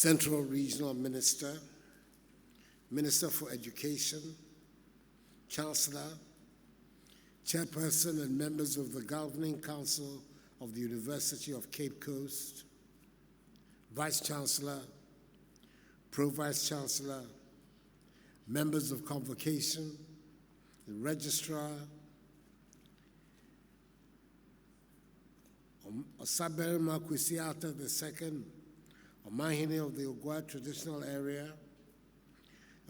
Central Regional Minister, Minister for Education, Chancellor, Chairperson and members of the Governing Council of the University of Cape Coast, Vice Chancellor, Pro-Vice Chancellor, members of Convocation, the Registrar, Osaberima Kwesiata II, Omahene of the Ogwa Traditional Area,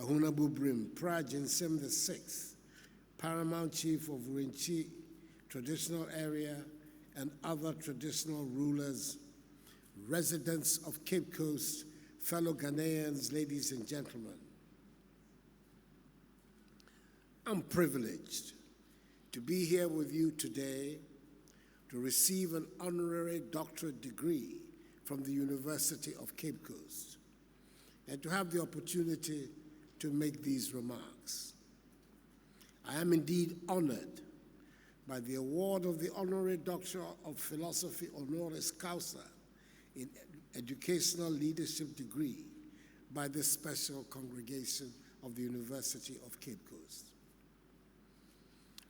Ahunabu Brim, Prajinsem VI, Paramount Chief of Rinchi Traditional Area, and other traditional rulers, residents of Cape Coast, fellow Ghanaians, ladies and gentlemen. I'm privileged to be here with you today to receive an honorary doctorate degree from the University of Cape Coast and to have the opportunity to make these remarks. I am indeed honored by the award of the Honorary Doctor of Philosophy Honoris Causa in Educational Leadership degree by this special congregation of the University of Cape Coast.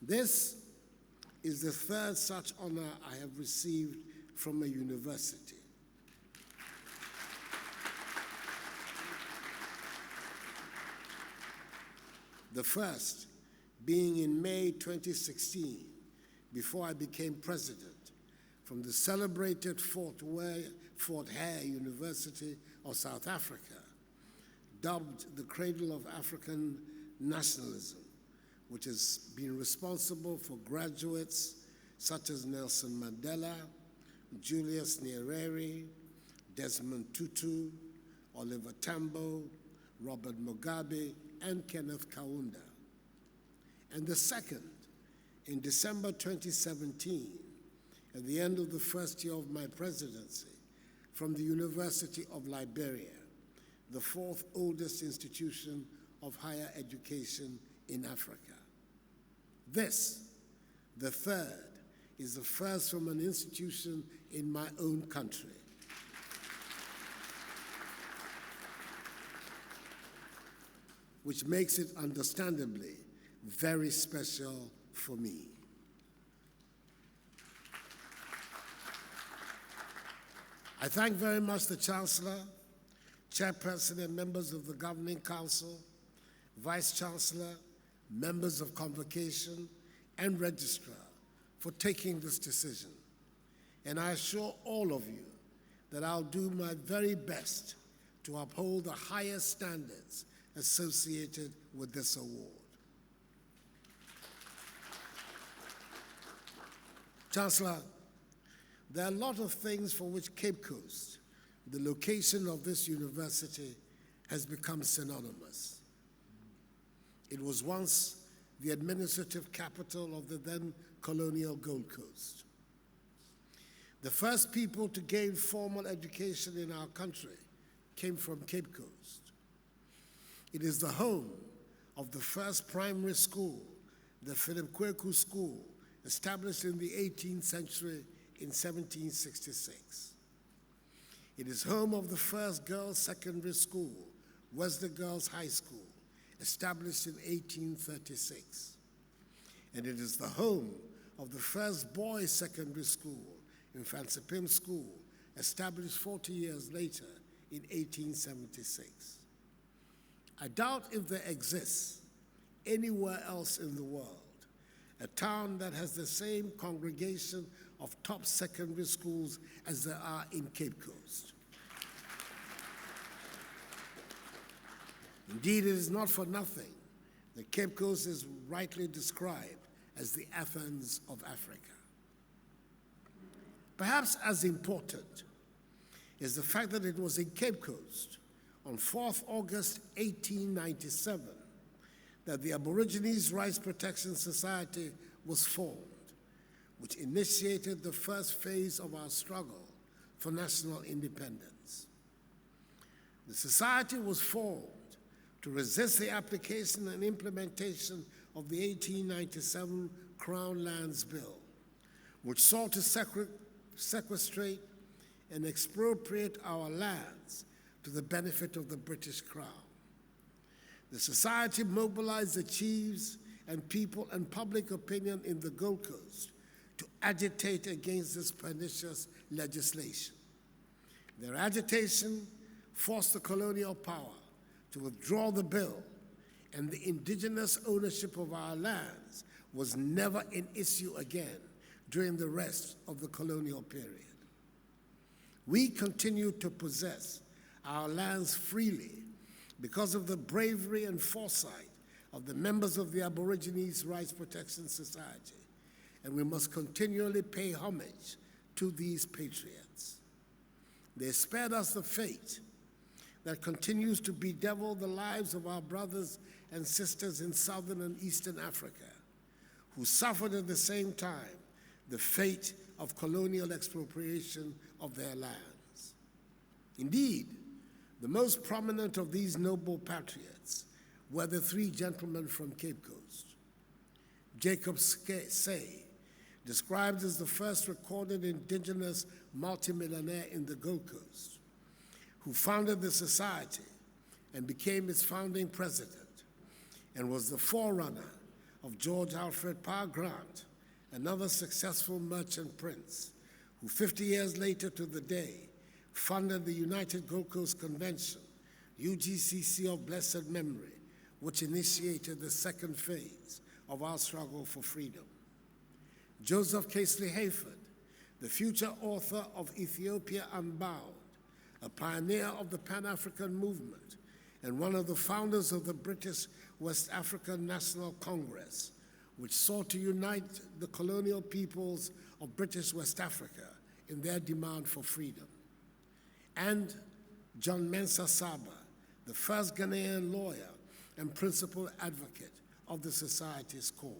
This is the third such honor I have received from a university. The first being in May 2016, before I became president, from the celebrated Fort Hare University of South Africa, dubbed the cradle of African nationalism, which has been responsible for graduates such as Nelson Mandela, Julius Nyerere, Desmond Tutu, Oliver Tambo, Robert Mugabe, and Kenneth Kaunda. And the second, in December 2017, at the end of the first year of my presidency, from the University of Liberia, the fourth oldest institution of higher education in Africa. This, the third, is the first from an institution in my own country. Which makes it understandably very special for me. I thank very much the Chancellor, Chairperson and members of the Governing Council, Vice Chancellor, members of Convocation, and Registrar for taking this decision. And I assure all of you that I'll do my very best to uphold the highest standards associated with this award. Chancellor, there are a lot of things for which Cape Coast, the location of this university, has become synonymous. It was once the administrative capital of the then colonial Gold Coast. The first people to gain formal education in our country came from Cape Coast. It is the home of the first primary school, the Philip Kweku School, established in the 18th century in 1766. It is home of the first girls' secondary school, Wesley Girls High School, established in 1836. And it is the home of the first boys' secondary school, Infantsipim School, established 40 years later in 1876. I doubt if there exists anywhere else in the world a town that has the same congregation of top secondary schools as there are in Cape Coast. Indeed, it is not for nothing that Cape Coast is rightly described as the Athens of Africa. Perhaps as important is the fact that it was in Cape Coast on 4th August 1897 that the Aborigines Rights Protection Society was formed, which initiated the first phase of our struggle for national independence. The society was formed to resist the application and implementation of the 1897 Crown Lands Bill, which sought to sequestrate and expropriate our lands to the benefit of the British Crown. The society mobilized the chiefs and people and public opinion in the Gold Coast to agitate against this pernicious legislation. Their agitation forced the colonial power to withdraw the bill, and the indigenous ownership of our lands was never an issue again during the rest of the colonial period. We continue to possess our lands freely because of the bravery and foresight of the members of the Aborigines Rights Protection Society, and we must continually pay homage to these patriots. They spared us the fate that continues to bedevil the lives of our brothers and sisters in Southern and Eastern Africa, who suffered at the same time the fate of colonial expropriation of their lands. Indeed, the most prominent of these noble patriots were the three gentlemen from Cape Coast. Jacob Say, described as the first recorded indigenous multimillionaire in the Gold Coast, who founded the society and became its founding president, and was the forerunner of George Alfred Parr Grant, another successful merchant prince, who 50 years later to the day funded the United Gold Coast Convention, UGCC of blessed memory, which initiated the second phase of our struggle for freedom. Joseph Casely Hayford, the future author of Ethiopia Unbound, a pioneer of the Pan-African movement and one of the founders of the British West African National Congress, which sought to unite the colonial peoples of British West Africa in their demand for freedom. And John Mensah Saba, the first Ghanaian lawyer and principal advocate of the society's cause.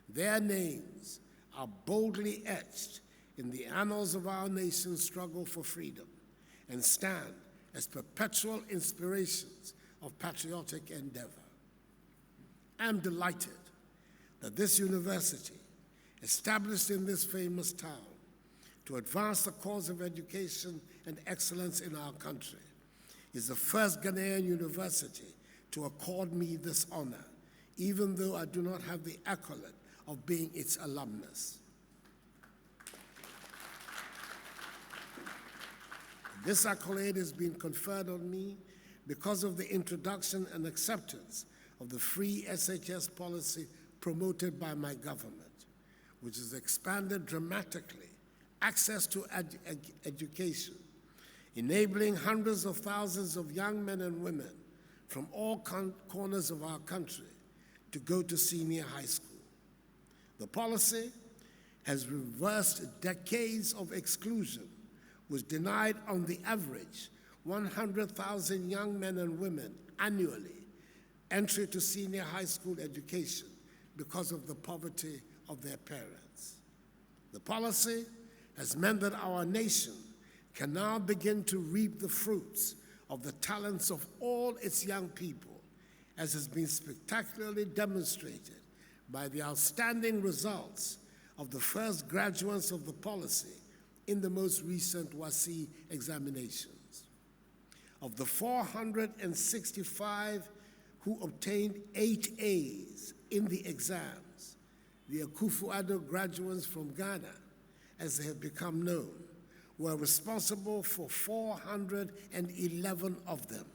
Their names are boldly etched in the annals of our nation's struggle for freedom and stand as perpetual inspirations of patriotic endeavor. I'm delighted that this university, established in this famous town to advance the cause of education and excellence in our country, is the first Ghanaian university to accord me this honor, even though I do not have the accolade of being its alumnus. This accolade has been conferred on me because of the introduction and acceptance of the free SHS policy promoted by my government, which has expanded dramatically access to education, enabling hundreds of thousands of young men and women from all corners of our country to go to senior high school. The policy has reversed decades of exclusion, which denied on the average 100,000 young men and women annually entry to senior high school education because of the poverty of their parents. The policy has meant that our nation can now begin to reap the fruits of the talents of all its young people, as has been spectacularly demonstrated by the outstanding results of the first graduates of the policy in the most recent WASSCE examinations. Of the 465 who obtained 8 A's in the exams, the Akufo-Addo graduates from Ghana, as they have become known, were responsible for 411 of them.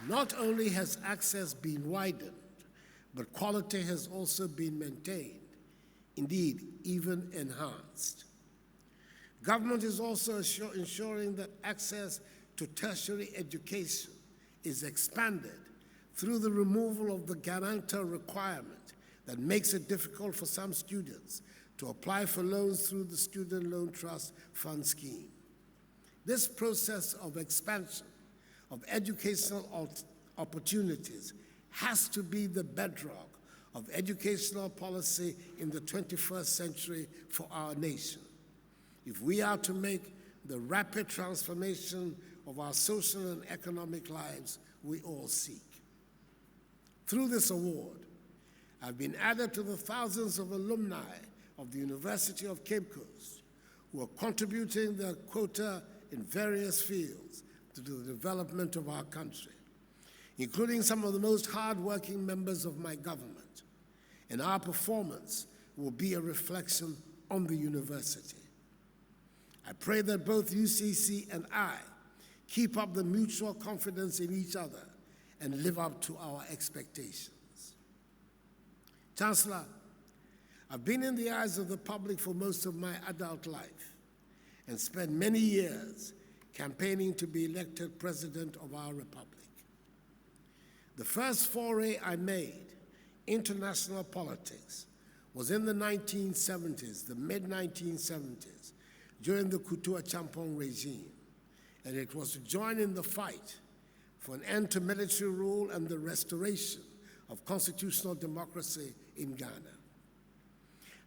Not only has access been widened, but quality has also been maintained, indeed, even enhanced. Government is also ensuring that access to tertiary education is expanded through the removal of the guarantor requirement that makes it difficult for some students to apply for loans through the Student Loan Trust Fund Scheme. This process of expansion of educational opportunities has to be the bedrock of educational policy in the 21st century for our nation, if we are to make the rapid transformation of our social and economic lives we all seek. Through this award, I've been added to the thousands of alumni of the University of Cape Coast who are contributing their quota in various fields to the development of our country, including some of the most hard-working members of my government. And our performance will be a reflection on the university. I pray that both UCC and I keep up the mutual confidence in each other and live up to our expectations. Chancellor, I've been in the eyes of the public for most of my adult life and spent many years campaigning to be elected president of our republic. The first foray I made into national politics was in the 1970s, the mid-1970s, during the Kutua-Champong regime, and it was to join in the fight for an end to military rule and the restoration of constitutional democracy in Ghana.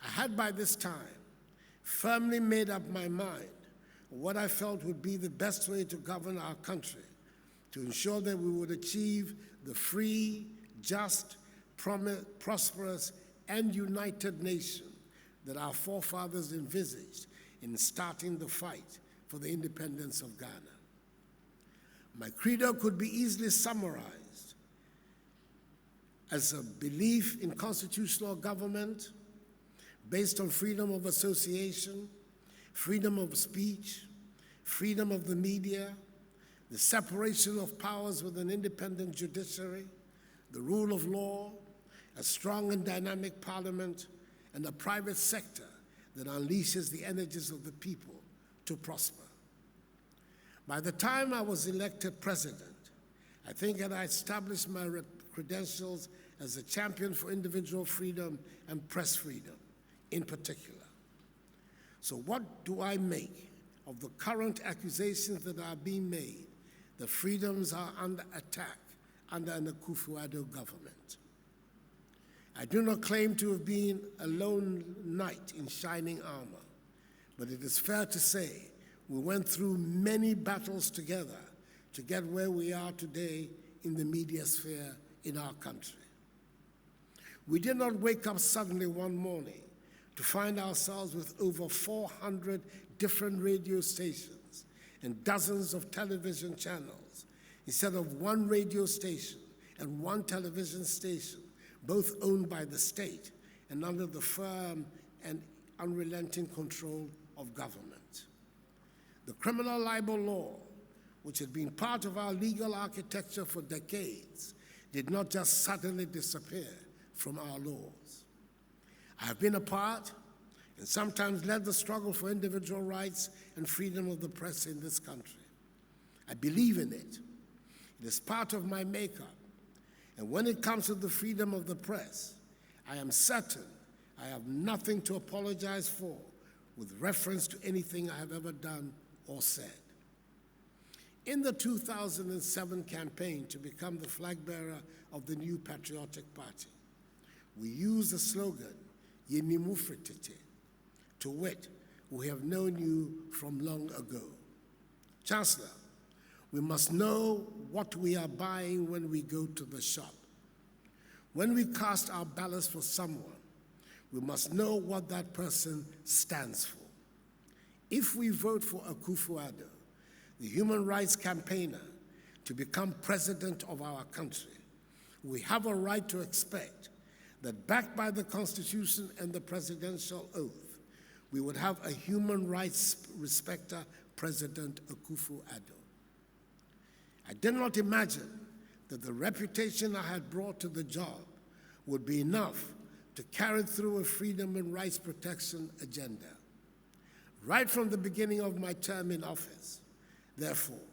I had by this time firmly made up my mind what I felt would be the best way to govern our country, to ensure that we would achieve the free, just, prosperous, and united nation that our forefathers envisaged in starting the fight for the independence of Ghana. My credo could be easily summarized as a belief in constitutional government based on freedom of association, freedom of speech, freedom of the media, the separation of powers with an independent judiciary, the rule of law, a strong and dynamic parliament, and a private sector that unleashes the energies of the people to prosper. By the time I was elected president, I think that I established my credentials as a champion for individual freedom and press freedom in particular. So what do I make of the current accusations that are being made that freedoms are under attack under an Akufo-Addo government? I do not claim to have been a lone knight in shining armor, but it is fair to say we went through many battles together to get where we are today in the media sphere in our country. We did not wake up suddenly one morning to find ourselves with over 400 different radio stations and dozens of television channels, instead of one radio station and one television station, both owned by the state and under the firm and unrelenting control of government. The criminal libel law, which had been part of our legal architecture for decades, did not just suddenly disappear from our laws. I have been a part and sometimes led the struggle for individual rights and freedom of the press in this country. I believe in it. It is part of my makeup. And when it comes to the freedom of the press, I am certain I have nothing to apologize for with reference to anything I have ever done or said. In the 2007 campaign to become the flag bearer of the new Patriotic Party, we used the slogan, Yenimu Fritete, to wit, we have known you from long ago. Chancellor, we must know what we are buying when we go to the shop. When we cast our ballots for someone, we must know what that person stands for. If we vote for Akufo-Addo, the human rights campaigner, to become president of our country, we have a right to expect that, backed by the Constitution and the presidential oath, we would have a human rights respecter, President Akufo-Addo. I did not imagine that the reputation I had brought to the job would be enough to carry through a freedom and rights protection agenda. Right from the beginning of my term in office, therefore,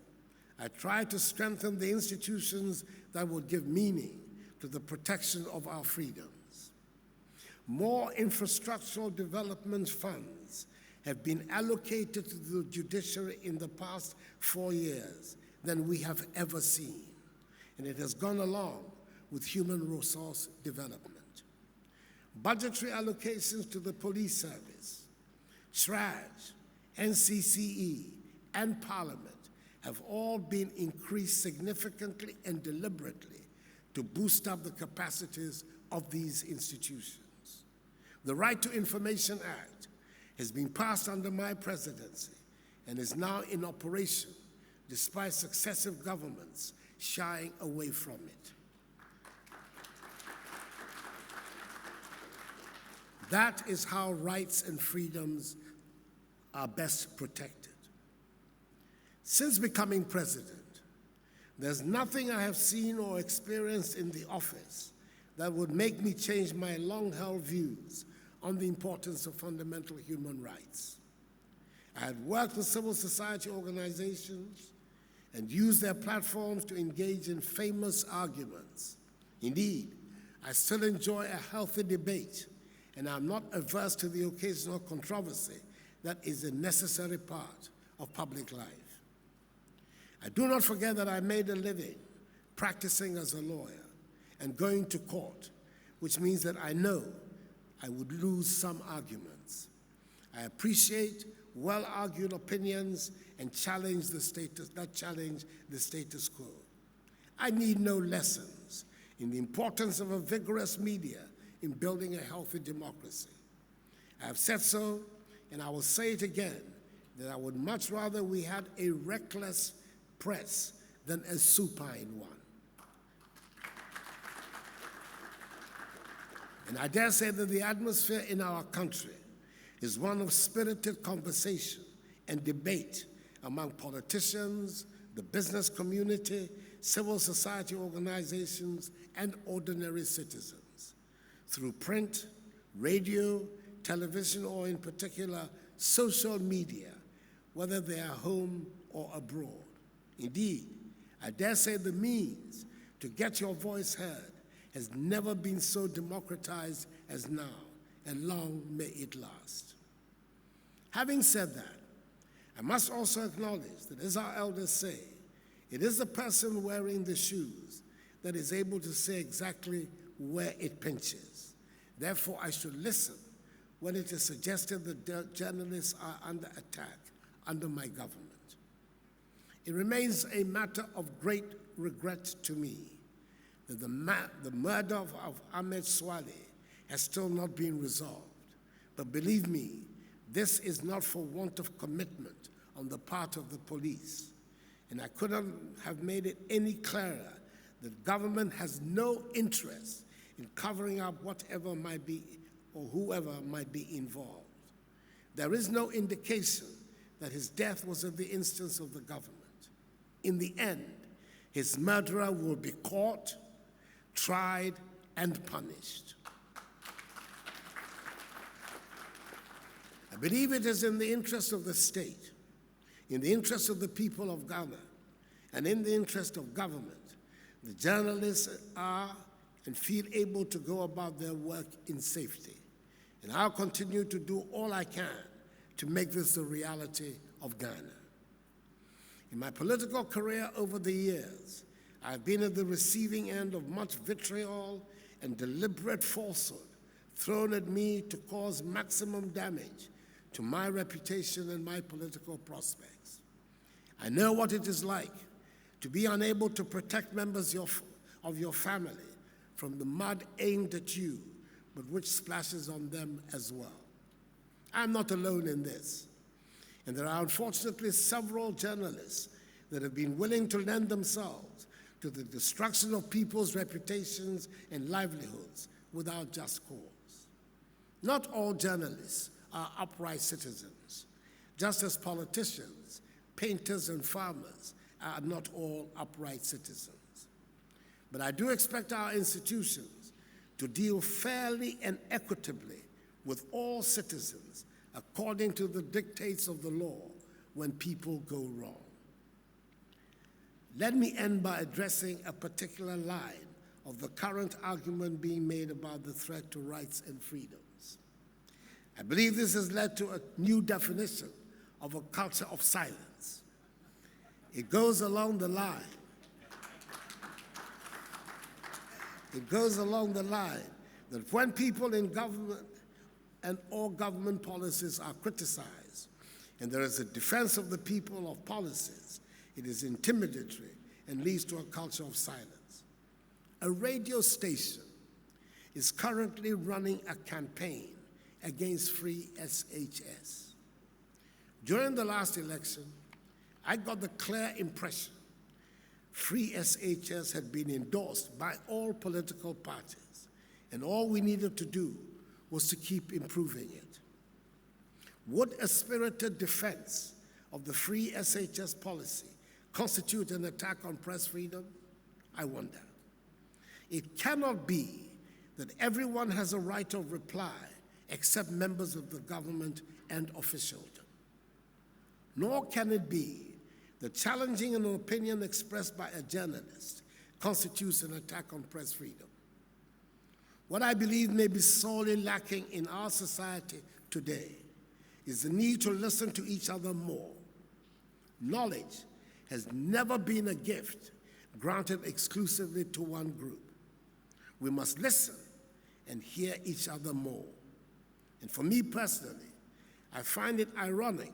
I tried to strengthen the institutions that would give meaning to the protection of our freedoms. More infrastructural development funds have been allocated to the judiciary in the past 4 years than we have ever seen, and it has gone along with human resource development. Budgetary allocations to the police service, SRAJ, NCCE, and Parliament have all been increased significantly and deliberately to boost up the capacities of these institutions. The Right to Information Act has been passed under my presidency and is now in operation despite successive governments shying away from it. That is how rights and freedoms are best protected. Since becoming president, there's nothing I have seen or experienced in the office that would make me change my long-held views on the importance of fundamental human rights. I had worked with civil society organizations and used their platforms to engage in famous arguments. Indeed, I still enjoy a healthy debate, and I'm not averse to the occasional controversy that is a necessary part of public life. I do not forget that I made a living practicing as a lawyer and going to court, which means that I know I would lose some arguments. I appreciate well-argued opinions and challenge the status quo. I need no lessons in the importance of a vigorous media in building a healthy democracy. I have said so, and I will say it again, that I would much rather we had a reckless press than a supine one. And I dare say that the atmosphere in our country is one of spirited conversation and debate among politicians, the business community, civil society organizations, and ordinary citizens. Through print, radio, television, or in particular, social media, whether they are home or abroad. Indeed, I dare say the means to get your voice heard has never been so democratized as now, and long may it last. Having said that, I must also acknowledge that, as our elders say, it is the person wearing the shoes that is able to say exactly where it pinches. Therefore, I should listen when it is suggested that journalists are under attack under my government. It remains a matter of great regret to me that the murder of Ahmed Swale has still not been resolved. But believe me, this is not for want of commitment on the part of the police. And I couldn't have made it any clearer that government has no interest in covering up whatever might be or whoever might be involved. There is no indication that his death was at the instance of the government. In the end, his murderer will be caught, tried, and punished. I believe it is in the interest of the state, in the interest of the people of Ghana, and in the interest of government, the journalists are and feel able to go about their work in safety. And I'll continue to do all I can to make this the reality of Ghana. In my political career over the years, I've been at the receiving end of much vitriol and deliberate falsehood thrown at me to cause maximum damage to my reputation and my political prospects. I know what it is like to be unable to protect members of your family from the mud aimed at you, but which splashes on them as well. I'm not alone in this. And there are unfortunately several journalists that have been willing to lend themselves to the destruction of people's reputations and livelihoods without just cause. Not all journalists are upright citizens, just as politicians, painters, and farmers are not all upright citizens. But I do expect our institutions to deal fairly and equitably with all citizens according to the dictates of the law when people go wrong. Let me end by addressing a particular line of the current argument being made about the threat to rights and freedoms. I believe this has led to a new definition of a culture of silence. It goes along the line. That when people in government and all government policies are criticized, and there is a defense of the people of policies, it is intimidatory and leads to a culture of silence. A radio station is currently running a campaign against free SHS. During the last election, I got the clear impression free SHS had been endorsed by all political parties, and all we needed to do was to keep improving it. Would a spirited defense of the free SHS policy constitute an attack on press freedom? I wonder. It cannot be that everyone has a right of reply except members of the government and officialdom. Nor can it be that challenging an opinion expressed by a journalist constitutes an attack on press freedom. What I believe may be sorely lacking in our society today is the need to listen to each other more. Knowledge has never been a gift granted exclusively to one group. We must listen and hear each other more. And for me personally, I find it ironic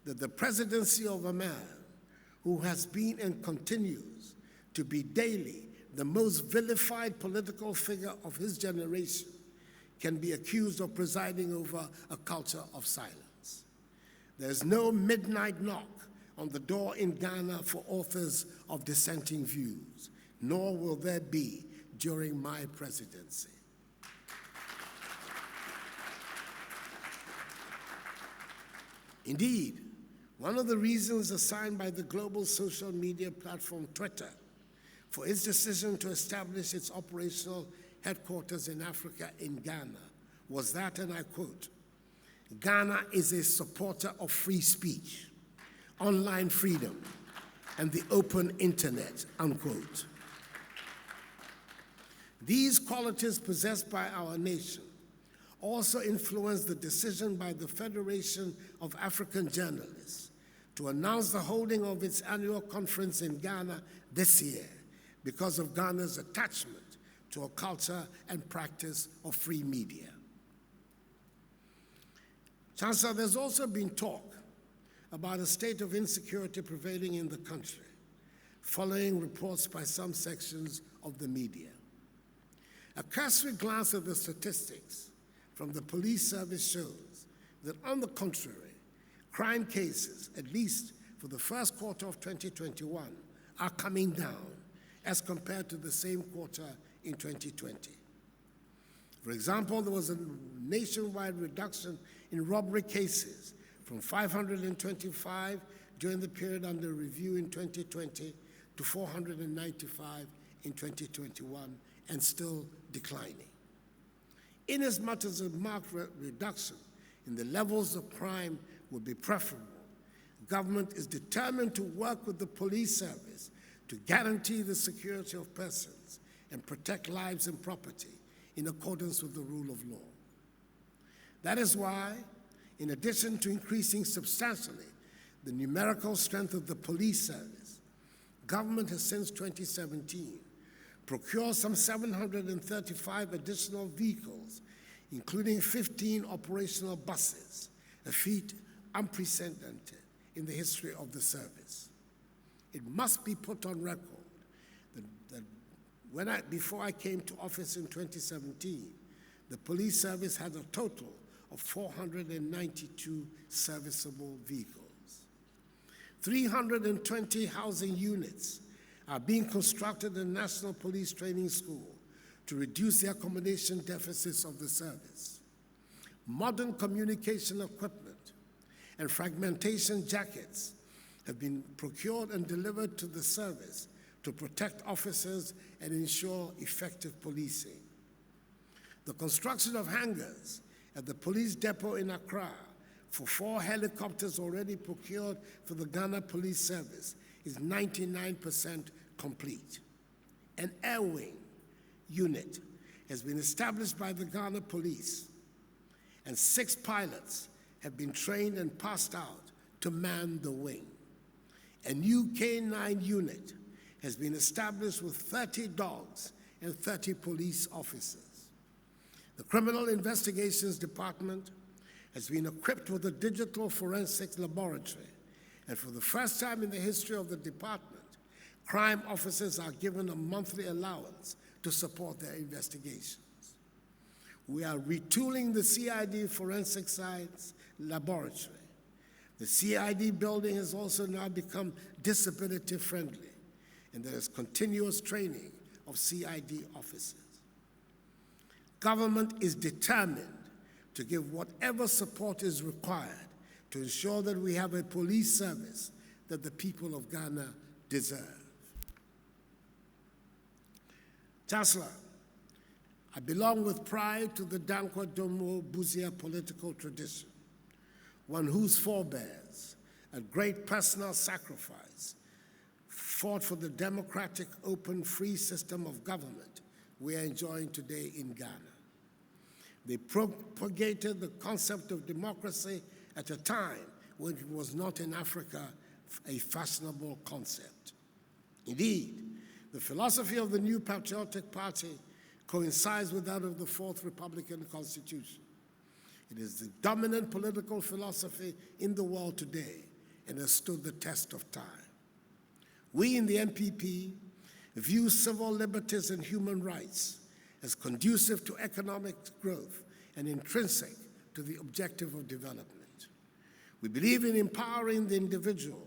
that the presidency of a man who has been and continues to be daily the most vilified political figure of his generation can be accused of presiding over a culture of silence. There's no midnight knock on the door in Ghana for authors of dissenting views, nor will there be during my presidency. Indeed, one of the reasons assigned by the global social media platform Twitter for its decision to establish its operational headquarters in Africa in Ghana was that, and I quote, "Ghana is a supporter of free speech, online freedom, and the open internet," unquote. These qualities possessed by our nation also influenced the decision by the Federation of African Journalists to announce the holding of its annual conference in Ghana this year because of Ghana's attachment to a culture and practice of free media. Chancellor, there's also been talk about a state of insecurity prevailing in the country, following reports by some sections of the media. A cursory glance at the statistics from the police service shows that, on the contrary, crime cases, at least for the first quarter of 2021, are coming down as compared to the same quarter in 2020. For example, there was a nationwide reduction in robbery cases from 525 during the period under review in 2020 to 495 in 2021, and still declining. Inasmuch as a marked reduction in the levels of crime would be preferable, government is determined to work with the police service to guarantee the security of persons and protect lives and property in accordance with the rule of law. That is why, in addition to increasing substantially the numerical strength of the police service, government has since 2017 procured some 735 additional vehicles, including 15 operational buses, a feat unprecedented in the history of the service. It must be put on record that before I came to office in 2017, the police service had a total of 492 serviceable vehicles. 320 housing units are being constructed in National Police Training School to reduce the accommodation deficits of the service. Modern communication equipment and fragmentation jackets have been procured and delivered to the service to protect officers and ensure effective policing. The construction of hangars at the police depot in Accra for 4 helicopters already procured for the Ghana Police Service is 99% complete. An air wing unit has been established by the Ghana Police, and 6 pilots have been trained and passed out to man the wing. A new K-9 unit has been established with 30 dogs and 30 police officers. The Criminal Investigations Department has been equipped with a digital forensics laboratory, and for the first time in the history of the department, crime officers are given a monthly allowance to support their investigations. We are retooling the CID Forensic Science Laboratory. The CID building has also now become disability friendly, and there is continuous training of CID officers. Government is determined to give whatever support is required to ensure that we have a police service that the people of Ghana deserve. Chancellor, I belong with pride to the Dankwa Domo Buzia political tradition, one whose forebears, at great personal sacrifice, fought for the democratic, open, free system of government we are enjoying today in Ghana. They propagated the concept of democracy at a time when it was not in Africa a fashionable concept. Indeed, the philosophy of the new patriotic party coincides with that of the Fourth Republican Constitution. It is the dominant political philosophy in the world today and has stood the test of time. We in the NPP view civil liberties and human rights as conducive to economic growth and intrinsic to the objective of development. We believe in empowering the individual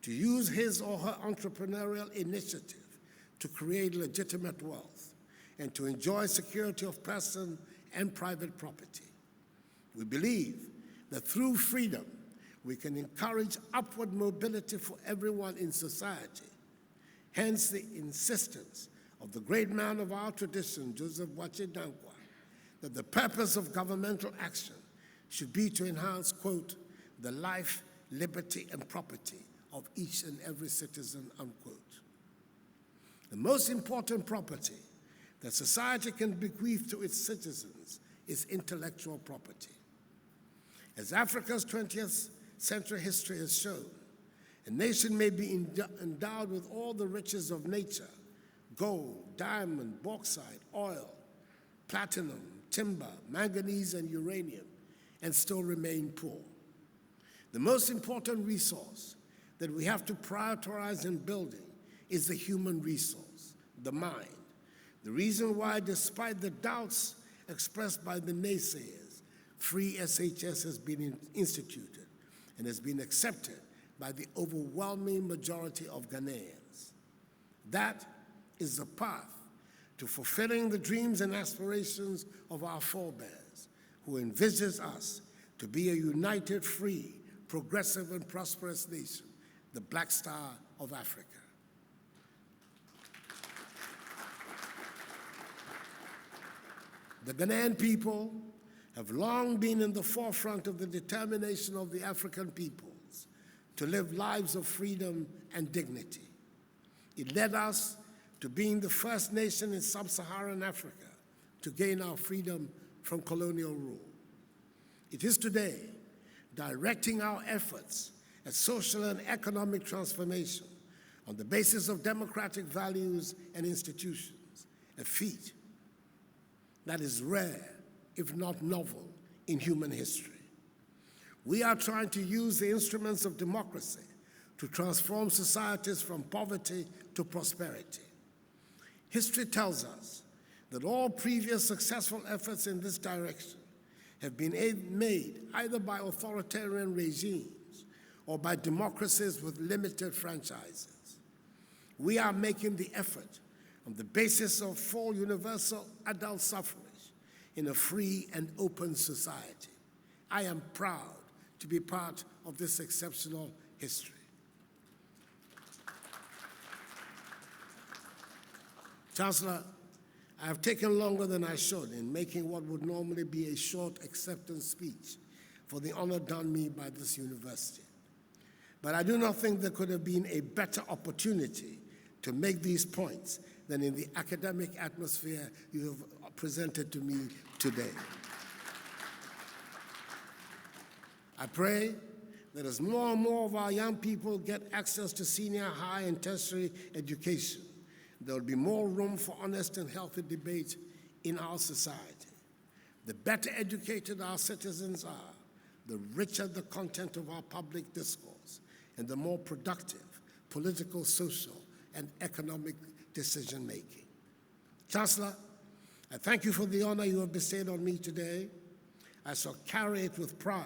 to use his or her entrepreneurial initiative to create legitimate wealth and to enjoy security of person and private property. We believe that through freedom, we can encourage upward mobility for everyone in society. Hence the insistence of the great man of our tradition, Joseph Boachier Dankwa, that the purpose of governmental action should be to enhance, quote, the life, liberty, and property of each and every citizen, unquote. The most important property that society can bequeath to its citizens is intellectual property. As Africa's 20th century history has shown, a nation may be endowed with all the riches of nature, gold, diamond, bauxite, oil, platinum, timber, manganese, and uranium, and still remain poor. The most important resource that we have to prioritize in building is the human resource, the mind. The reason why, despite the doubts expressed by the naysayers, free SHS has been instituted and has been accepted by the overwhelming majority of Ghanaians. That is the path to fulfilling the dreams and aspirations of our forebears, who envisaged us to be a united, free, progressive, and prosperous nation, the Black Star of Africa. The Ghanaian people have long been in the forefront of the determination of the African peoples to live lives of freedom and dignity. It led us to being the first nation in sub-Saharan Africa to gain our freedom from colonial rule. It is today directing our efforts at social and economic transformation on the basis of democratic values and institutions, a feat that is rare, if not novel, in human history. We are trying to use the instruments of democracy to transform societies from poverty to prosperity. History tells us that all previous successful efforts in this direction have been made either by authoritarian regimes or by democracies with limited franchises. We are making the effort on the basis of full universal adult suffrage in a free and open society. I am proud to be part of this exceptional history. Chancellor, I have taken longer than I should in making what would normally be a short acceptance speech for the honor done me by this university. But I do not think there could have been a better opportunity to make these points than in the academic atmosphere you have presented to me today. I pray that as more and more of our young people get access to senior, high, and tertiary education, there will be more room for honest and healthy debate in our society. The better educated our citizens are, the richer the content of our public discourse, and the more productive political, social, and economic decision-making. Chancellor, I thank you for the honor you have bestowed on me today. I shall carry it with pride,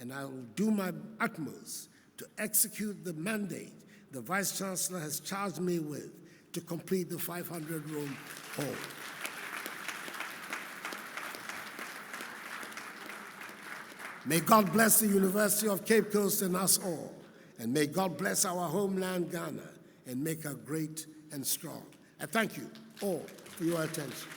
and I will do my utmost to execute the mandate the Vice Chancellor has charged me with to complete the 500-room hall. May God bless the University of Cape Coast and us all, and may God bless our homeland, Ghana, and make her great and strong. I thank you all for your attention.